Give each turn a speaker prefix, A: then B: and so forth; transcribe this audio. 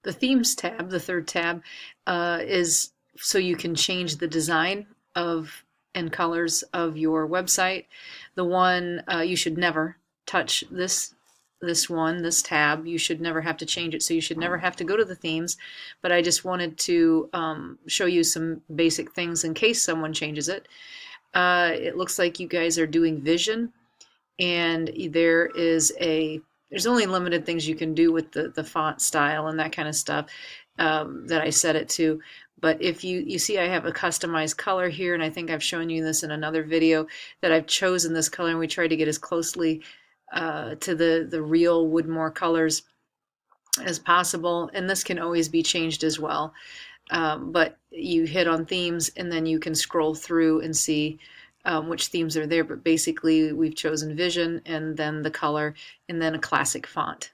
A: The themes tab, the third tab, is so you can change the design of and colors of your website. The one you should never touch this tab. You should never have to change it, so you should never have to go to the themes. But I just wanted to show you some basic things in case someone changes it. It looks like you guys are doing vision, and there's only limited things you can do with the font style and that kind of stuff that I set it to. But if you see, I have a customized color here, and I think I've shown you this in another video, that I've chosen this color, and we tried to get as closely to the real Woodmore colors as possible. And this can always be changed as well. But you hit on themes, and then you can scroll through and see which themes are there. But basically, we've chosen vision, and then the color, and then a classic font.